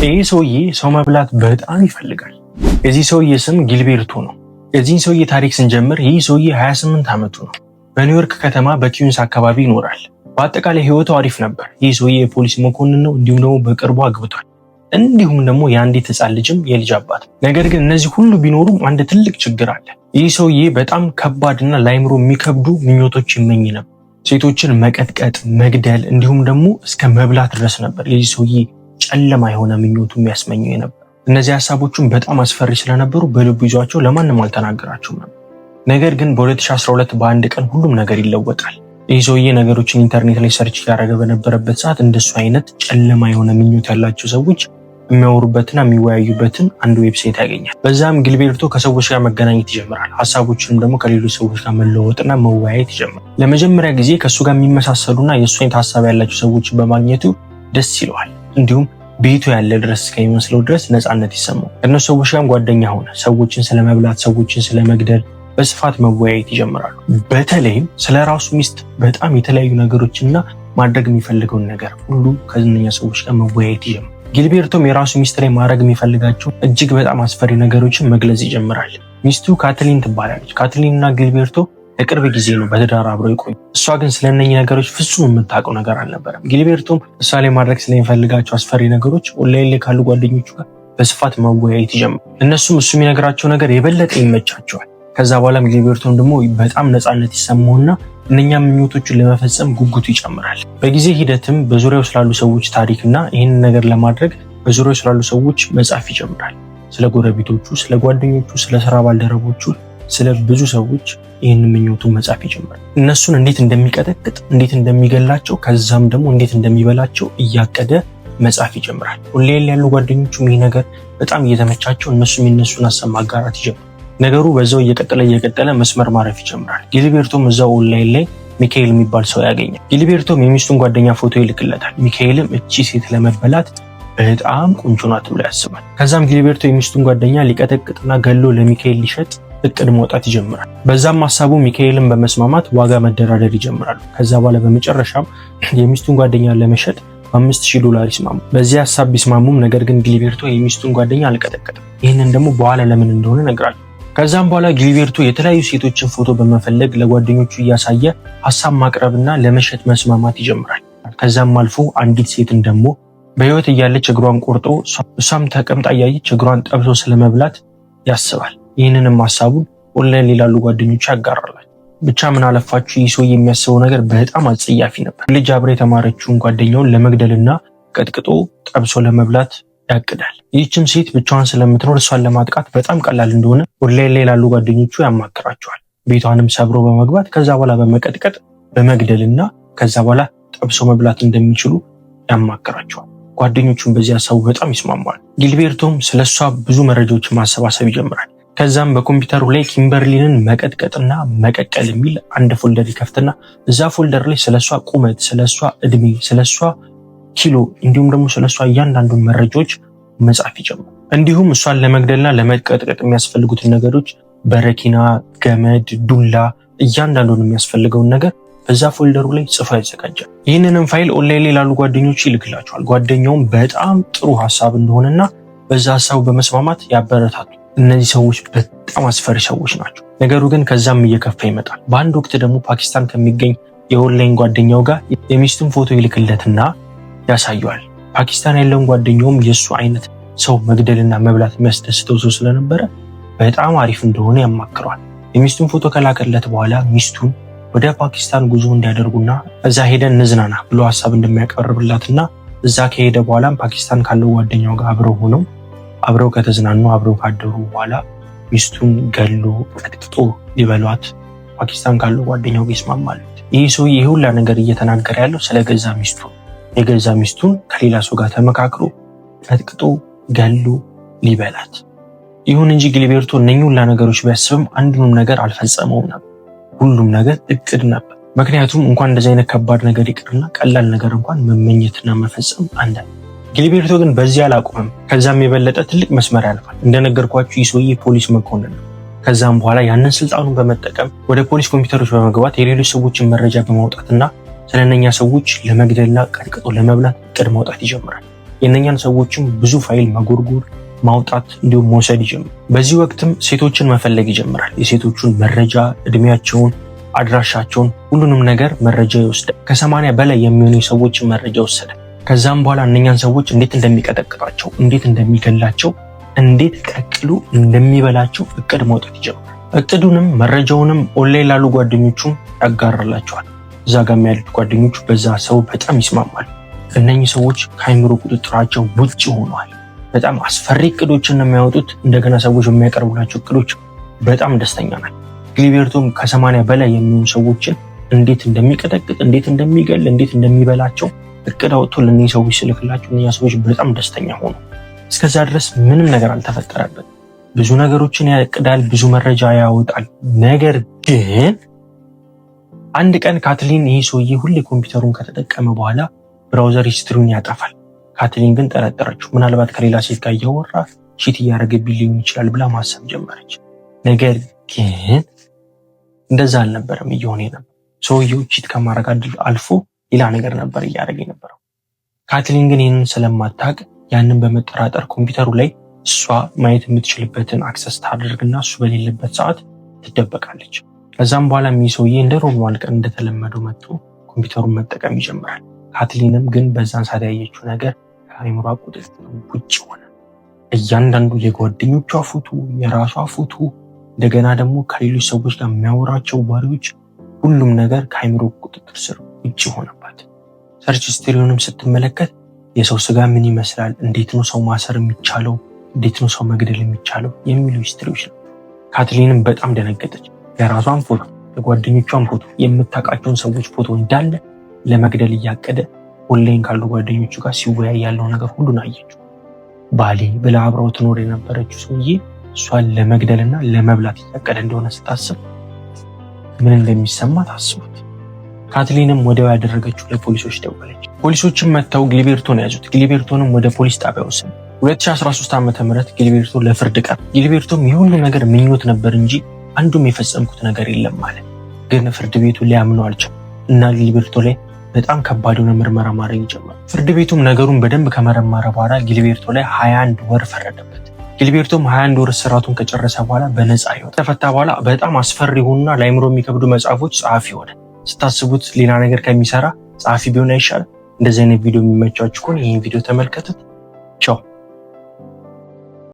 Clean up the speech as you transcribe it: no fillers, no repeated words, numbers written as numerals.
ይህ ሰውዬ ሰው መብላት በጣም ይፈልጋል። የዚህ ሰውዬ ስም ጊልቤርቶ ነው። የዚህን ሰውዬ ታሪክ ስንጀምር ይህ ሰውዬ 28 ዓመቱ ነው። በኒውዮርክ ከተማ በኪዩንስ አካባቢ ይኖራል። በአጠቃላይ ህይወቱ አሪፍ ነበር። ይህ ሰውዬ የፖሊስ መኮንን ነው። እንዲሁም ደግሞ በቅርቡ አግብቷል። እንዲሁም ደግሞ የአንዲት ህፃን ልጅም የልጅ አባት። ነገር ግን እነዚህ ሁሉ ቢኖሩም አንድ ትልቅ ችግር አለ። ይህ ሰውዬ በጣም ከባድና ለአይምሮ የሚከብዱ ምኞቶች ይመኝ ነበር። ሴቶችን መቀጥቀጥ፣ መግደል እንዲሁም ደግሞ እስከ መብላት ድረስ ነበር የዚህ ሰውዬ ጨለማ የሆነ ምኞቱ የሚያስመኘው ነበር። እነዚህ ሀሳቦቹም በጣም አስፈሪ ስለነበሩ በልቡ ይዟቸው ለማንም አልተናገራቸውም ነበር። ነገር ግን በ2012 በአንድ ቀን ሁሉም ነገር ይለወጣል። ይህ ሰውዬ ነገሮችን ኢንተርኔት ላይ ሰርች እያደረገ በነበረበት ሰዓት እንደሱ አይነት ጨለማ የሆነ ምኞት ያላቸው ሰዎች የሚያወሩበትና የሚወያዩበትን አንድ ዌብሳይት ያገኛል። በዛም ጊልቤርቶ ከሰዎች ጋር መገናኘት ይጀምራል። ሀሳቦችንም ደግሞ ከሌሎች ሰዎች ጋር መለወጥና መወያየት ይጀምራል። ለመጀመሪያ ጊዜ ከእሱ ጋር የሚመሳሰሉና የእሱ አይነት ሀሳብ ያላቸው ሰዎችን በማግኘቱ ደስ ይለዋል። እንዲሁም ቤቱ ያለ ድረስ እስከሚመስለው ድረስ ነፃነት ይሰማው። ከእነሱ ሰዎች ጋርም ጓደኛ ሆነ። ሰዎችን ስለመብላት፣ ሰዎችን ስለመግደል በስፋት መወያየት ይጀምራሉ። በተለይም ስለ ራሱ ሚስት በጣም የተለያዩ ነገሮችና ማድረግ የሚፈልገውን ነገር ሁሉ ከእነኛ ሰዎች ጋር መወያየት ይጀምራል። ጊልቤርቶም የራሱ ሚስት ላይ ማድረግ የሚፈልጋቸው እጅግ በጣም አስፈሪ ነገሮችን መግለጽ ይጀምራል። ሚስቱ ካትሊን ትባላለች። ካትሊን እና ጊልቤርቶ ለቅርብ ጊዜ ነው በትዳር አብረው ይቆዩ። እሷ ግን ስለነኚህ ነገሮች ፍጹም የምታውቀው ነገር አልነበረም። ጊልቤርቶም እሷ ላይ ማድረግ ስለሚፈልጋቸው አስፈሪ ነገሮች ኦንላይን ላይ ካሉ ጓደኞቹ ጋር በስፋት መወያየት ይጀምራል። እነሱም እሱ የሚነግራቸው ነገር የበለጠ ይመቻቸዋል። ከዛ በኋላም ጊልቤርቶም ደግሞ በጣም ነፃነት ይሰማውና እነኛ ምኞቶቹን ለመፈጸም ጉጉቱ ይጨምራል። በጊዜ ሂደትም በዙሪያው ስላሉ ሰዎች ታሪክና ይህንን ነገር ለማድረግ በዙሪያው ስላሉ ሰዎች መጻፍ ይጀምራል። ስለ ጎረቤቶቹ፣ ስለ ጓደኞቹ፣ ስለ ስራ ባልደረቦቹ፣ ስለ ብዙ ሰዎች ይህንን ምኞቱን መጻፍ ይጀምራል። እነሱን እንዴት እንደሚቀጠቅጥ፣ እንዴት እንደሚገላቸው፣ ከዛም ደግሞ እንዴት እንደሚበላቸው እያቀደ መጻፍ ይጀምራል። ኦንላይን ያሉ ጓደኞቹም ይህ ነገር በጣም እየተመቻቸው እነሱም የነሱን ሀሳብ ማጋራት ይጀምራል። ነገሩ በዛው እየቀጠለ መስመር ማረፍ ይጀምራል። ጊልቤርቶም እዛው ኦንላይን ላይ ሚካኤል የሚባል ሰው ያገኛል። ጊልቤርቶም የሚስቱን ጓደኛ ፎቶ ይልክለታል። ሚካኤልም እቺ ሴት ለመበላት በጣም ቆንጆ ናት ብሎ ያስባል። ከዛም ጊልቤርቶ የሚስቱን ጓደኛ ሊቀጠቅጥና ገሎ ለሚካኤል ሊሸጥ እቅድ መውጣት ይጀምራል። በዛም ሀሳቡ ሚካኤልን በመስማማት ዋጋ መደራደር ይጀምራሉ። ከዛ በኋላ በመጨረሻም የሚስቱን ጓደኛ ለመሸጥ $5000 ይስማሙ። በዚህ ሀሳብ ቢስማሙም ነገር ግን ጊልቤርቶ የሚስቱን ጓደኛ አልቀጠቀጥም። ይህንን ደግሞ በኋላ ለምን እንደሆነ ነግራል። ከዛም በኋላ ጊልቤርቶ የተለያዩ ሴቶችን ፎቶ በመፈለግ ለጓደኞቹ እያሳየ ሀሳብ ማቅረብና ለመሸጥ መስማማት ይጀምራል። ከዛም አልፎ አንዲት ሴትን ደግሞ በህይወት እያለች እግሯን ቆርጦ እሷም ተቀምጣ እያየች እግሯን ጠብሶ ስለመብላት ያስባል። ይህንንም ሀሳቡን ኦንላይን ላሉ ጓደኞቹ ያጋራላል። ብቻ ምን አለፋችሁ ይህ ሰው የሚያስበው ነገር በጣም አጸያፊ ነበር። ልጅ አብራ የተማረችውን ጓደኛውን ለመግደልና ቀጥቅጦ ጠብሶ ለመብላት ያቅዳል። ይህችም ሴት ብቻዋን ስለምትኖር እሷን ለማጥቃት በጣም ቀላል እንደሆነ ኦንላይን ላይ ላሉ ጓደኞቹ ያማክራቸዋል። ቤቷንም ሰብሮ በመግባት ከዛ በኋላ በመቀጥቀጥ በመግደልና ከዛ በኋላ ጠብሶ መብላት እንደሚችሉ ያማክራቸዋል። ጓደኞቹም በዚህ ሀሳቡ በጣም ይስማማሉ። ጊልቤርቶም ስለሷ ብዙ መረጃዎችን ማሰባሰብ ይጀምራል። ከዛም በኮምፒውተሩ ላይ ኪምበርሊንን መቀጥቀጥና መቀቀል የሚል አንድ ፎልደር ይከፍትና እዛ ፎልደር ላይ ስለሷ ቁመት፣ ስለሷ እድሜ፣ ስለሷ ኪሎ እንዲሁም ደግሞ ስለሷ እያንዳንዱን መረጃዎች መጻፍ ይጀምራል። እንዲሁም እሷን ለመግደልና ለመቀጥቀጥ የሚያስፈልጉትን ነገሮች በረኪና፣ ገመድ፣ ዱላ እያንዳንዱን የሚያስፈልገውን ነገር በዛ ፎልደሩ ላይ ጽፎ ያዘጋጃል። ይህንንም ፋይል ኦንላይን ላይ ላሉ ጓደኞቹ ይልክላቸዋል። ጓደኛውም በጣም ጥሩ ሀሳብ እንደሆነና በዛ ሀሳቡ በመስማማት ያበረታቱ። እነዚህ ሰዎች በጣም አስፈሪ ሰዎች ናቸው። ነገሩ ግን ከዛም እየከፋ ይመጣል። በአንድ ወቅት ደግሞ ፓኪስታን ከሚገኝ የኦንላይን ጓደኛው ጋር የሚስቱን ፎቶ ይልክለትና ያሳየዋል። ፓኪስታን ያለውን ጓደኛውም የእሱ አይነት ሰው መግደልና መብላት የሚያስደስተው ሰው ስለነበረ በጣም አሪፍ እንደሆነ ያማክረዋል። የሚስቱን ፎቶ ከላከለት በኋላ ሚስቱን ወደ ፓኪስታን ጉዞ እንዲያደርጉና እዛ ሄደን እንዝናና ብሎ ሀሳብ እንደሚያቀርብላትና እዛ ከሄደ በኋላም ፓኪስታን ካለው ጓደኛው ጋር አብረው ከተዝናኑ አብረው ካደሩ በኋላ ሚስቱን ገሎ ቀጥቅጦ ሊበሏት ፓኪስታን ካለው ጓደኛው ጋር ይስማማሉ። ይህ ሰው ይህ ሁላ ነገር እየተናገረ ያለው ስለ ገዛ ሚስቱ የገዛ ሚስቱን ከሌላ ሰው ጋር ተመካክሮ ቀጥቅጦ ገሎ ሊበላት። ይሁን እንጂ ጊልቤርቶ እነኚህ ሁላ ነገሮች ቢያስብም አንዱንም ነገር አልፈጸመውም ነበር። ሁሉም ነገር እቅድ ነበር። ምክንያቱም እንኳን እንደዚህ አይነት ከባድ ነገር ይቅርና ቀላል ነገር እንኳን መመኘትና መፈጸም አንዳንድ። ጊልቤርቶ ግን በዚህ አላቆመም። ከዛም የበለጠ ትልቅ መስመር ያልፋል። እንደነገርኳችሁ ይህ ሰውዬ ፖሊስ መኮንን ነው። ከዛም በኋላ ያንን ስልጣኑን በመጠቀም ወደ ፖሊስ ኮምፒውተሮች በመግባት የሌሎች ሰዎችን መረጃ በማውጣትና ስለነኛ ሰዎች ለመግደልና ቀጥቅጦ ለመብላት እቅድ ማውጣት ይጀምራል። የእነኛን ሰዎችም ብዙ ፋይል መጎርጎር፣ ማውጣት እንዲሁም መውሰድ ይጀምራል። በዚህ ወቅትም ሴቶችን መፈለግ ይጀምራል። የሴቶቹን መረጃ፣ እድሜያቸውን፣ አድራሻቸውን፣ ሁሉንም ነገር መረጃ ይወስዳል። ከ80 በላይ የሚሆኑ የሰዎችን መረጃ ወሰደ። ከዛም በኋላ እነኛን ሰዎች እንዴት እንደሚቀጠቅጣቸው፣ እንዴት እንደሚገላቸው፣ እንዴት ቀቅሎ እንደሚበላቸው እቅድ መውጣት ይጀምራል። እቅዱንም መረጃውንም ኦንላይን ላሉ ጓደኞቹም ያጋራላቸዋል። እዛ ጋር ያሉት ጓደኞቹ በዛ ሰው በጣም ይስማማሉ። እነኚህ ሰዎች ከአይምሮ ቁጥጥራቸው ውጭ ሆነዋል። በጣም አስፈሪ እቅዶችን ነው የሚያወጡት። እንደገና ሰዎች የሚያቀርቡላቸው እቅዶች በጣም ደስተኛ ናቸው። ጊልቤርቶም ከ80 በላይ የሚሆኑ ሰዎችን እንዴት እንደሚቀጠቅጥ፣ እንዴት እንደሚገል፣ እንዴት እንደሚበላቸው እቅድ አውጥቶ ለእነዚህ ሰዎች ስልክላቸው እነኛ ሰዎች በጣም ደስተኛ ሆኑ። እስከዛ ድረስ ምንም ነገር አልተፈጠረበት። ብዙ ነገሮችን ያቅዳል፣ ብዙ መረጃ ያወጣል። ነገር ግን አንድ ቀን ካትሊን ይህ ሰውዬ ሁሌ ኮምፒውተሩን ከተጠቀመ በኋላ ብራውዘር ሂስትሪውን ያጠፋል። ካትሊን ግን ጠረጠረችው። ምናልባት ከሌላ ሴት ጋር እያወራ ቺት እያደረገብኝ ሊሆን ይችላል ብላ ማሰብ ጀመረች። ነገር ግን እንደዛ አልነበረም እየሆነ ነበር። ሰውየው ቺት ከማድረግ አልፎ ሌላ ነገር ነበር እያደረገ የነበረው። ካትሊን ግን ይህንን ስለማታውቅ ያንን በመጠራጠር ኮምፒውተሩ ላይ እሷ ማየት የምትችልበትን አክሰስ ታደርግና እሱ በሌለበት ሰዓት ትደበቃለች። ከዛም በኋላ ሰውዬ እንደ ኖርማል ቀን እንደተለመደው መጥቶ ኮምፒውተሩን መጠቀም ይጀምራል። ካትሊንም ግን በዛን ሰዓት ያየችው ነገር ከአይምሯ ቁጥጥር ውጭ ሆነ። እያንዳንዱ የጓደኞቿ ፎቶ፣ የራሷ ፎቶ፣ እንደገና ደግሞ ከሌሎች ሰዎች ጋር የሚያወራቸው ወሬዎች፣ ሁሉም ነገር ከአይምሮ ቁጥጥር ስር ውጭ ሆነባት። ሰርች ሂስትሪውንም ስትመለከት የሰው ስጋ ምን ይመስላል፣ እንዴት ነው ሰው ማሰር የሚቻለው፣ እንዴት ነው ሰው መግደል የሚቻለው የሚሉ ሂስትሪዎች ነው። ካትሊንም በጣም ደነገጠች። የራሷን ፎቶ፣ የጓደኞቿን ፎቶ፣ የምታውቃቸውን ሰዎች ፎቶ እንዳለ ለመግደል እያቀደ ኦንላይን ካሉ ጓደኞቹ ጋር ሲወያይ ያለው ነገር ሁሉን አየችው። ባሌ ብላ አብረው ትኖር የነበረችው ሰውዬ እሷን ለመግደልና ለመብላት እያቀደ እንደሆነ ስታስብ ምን እንደሚሰማት አስቡት። ካትሊንም ወዲያው ያደረገችው ለፖሊሶች ደወለች። ፖሊሶችም መጥተው ጊልቤርቶን ያዙት። ጊልቤርቶንም ወደ ፖሊስ ጣቢያ ወሰዱ። 2013 ዓ.ም ጊልቤርቶ ለፍርድ ቀረበ። ጊልቤርቶም የሁሉ ነገር ምኞት ነበር እንጂ አንዱም የፈጸምኩት ነገር የለም ማለት ግን ፍርድ ቤቱ ሊያምነው አልቻለም እና ጊልቤርቶ ላይ በጣም ከባድ የሆነ ምርመራ ማድረግ ጀመረ። ፍርድ ቤቱም ነገሩን በደንብ ከመረመረ በኋላ ጊልቤርቶ ላይ 21 ወር ፈረደበት። ጊልቤርቶም 21 ወር እስራቱን ከጨረሰ በኋላ በነፃ ይወጣ። ተፈታ በኋላ በጣም አስፈሪ የሆኑና ለአይምሮ የሚከብዱ መጽሐፎች ጸሐፊ ሆነ። ስታስቡት ሌላ ነገር ከሚሰራ ጸሐፊ ቢሆን አይሻልም? እንደዚህ አይነት ቪዲዮ የሚመቻችሁ ከሆነ ይህን ቪዲዮ ተመልከቱት።